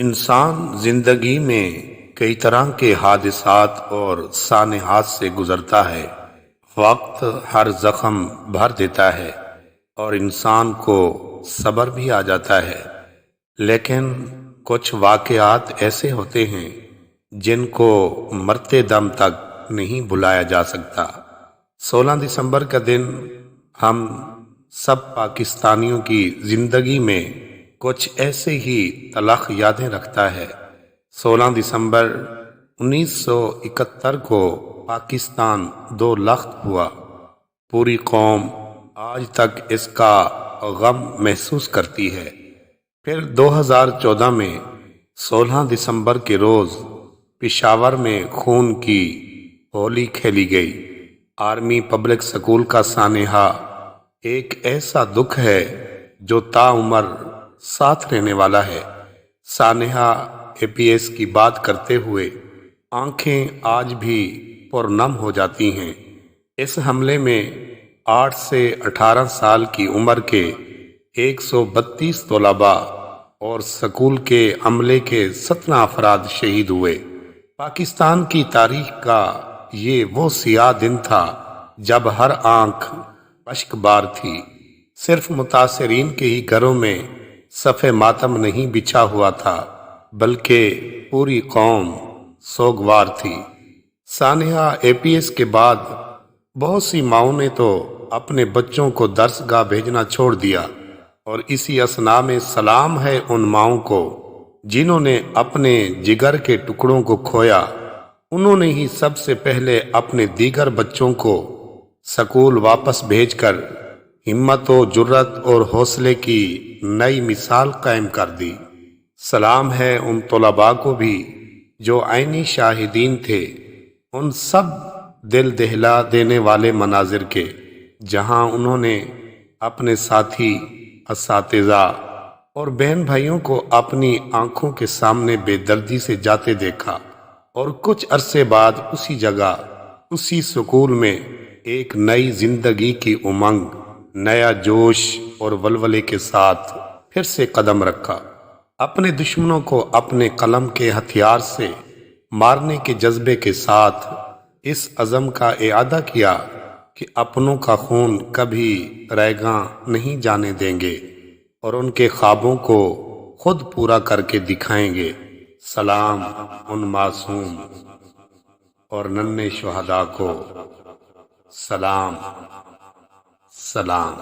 انسان زندگی میں کئی طرح کے حادثات اور سانحات سے گزرتا ہے۔ وقت ہر زخم بھر دیتا ہے اور انسان کو صبر بھی آ جاتا ہے، لیکن کچھ واقعات ایسے ہوتے ہیں جن کو مرتے دم تک نہیں بھلایا جا سکتا۔ 16 دسمبر کا دن ہم سب پاکستانیوں کی زندگی میں کچھ ایسے ہی تلخ یادیں رکھتا ہے۔ 16 دسمبر 1971 کو پاکستان دو لخت ہوا۔ پوری قوم آج تک اس کا غم محسوس کرتی ہے۔ پھر 2014 میں 16 دسمبر کے روز پشاور میں خون کی ہولی کھیلی گئی۔ آرمی پبلک سکول کا سانحہ ایک ایسا دکھ ہے جو تاعمر ساتھ رہنے والا ہے۔ سانحہ APS کی بات کرتے ہوئے آنکھیں آج بھی پرنم ہو جاتی ہیں۔ اس حملے میں 8 سے 18 سال کی عمر کے 132 طلباء اور سکول کے عملے کے 17 افراد شہید ہوئے۔ پاکستان کی تاریخ کا یہ وہ سیاہ دن تھا جب ہر آنکھ اشک بار تھی۔ صرف متاثرین کے ہی گھروں میں صف ماتم نہیں بچھا ہوا تھا، بلکہ پوری قوم سوگوار تھی۔ سانحہ APS کے بعد بہت سی ماؤں نے تو اپنے بچوں کو درس گاہ بھیجنا چھوڑ دیا، اور اسی اثناء میں سلام ہے ان ماؤں کو جنہوں نے اپنے جگر کے ٹکڑوں کو کھویا۔ انہوں نے ہی سب سے پہلے اپنے دیگر بچوں کو سکول واپس بھیج کر ہمت و جرت اور حوصلے کی نئی مثال قائم کر دی۔ سلام ہے ان طلباء کو بھی جو عینی شاہدین تھے ان سب دل دہلا دینے والے مناظر کے، جہاں انہوں نے اپنے ساتھی، اساتذہ اور بہن بھائیوں کو اپنی آنکھوں کے سامنے بے دردی سے جاتے دیکھا، اور کچھ عرصے بعد اسی جگہ، اسی سکول میں ایک نئی زندگی کی امنگ، نیا جوش اور ولولے کے ساتھ پھر سے قدم رکھا۔ اپنے دشمنوں کو اپنے قلم کے ہتھیار سے مارنے کے جذبے کے ساتھ اس عزم کا اعادہ کیا کہ اپنوں کا خون کبھی ریگاں نہیں جانے دیں گے اور ان کے خوابوں کو خود پورا کر کے دکھائیں گے۔ سلام ان معصوم اور ننھے شہداء کو، سلام، سلام۔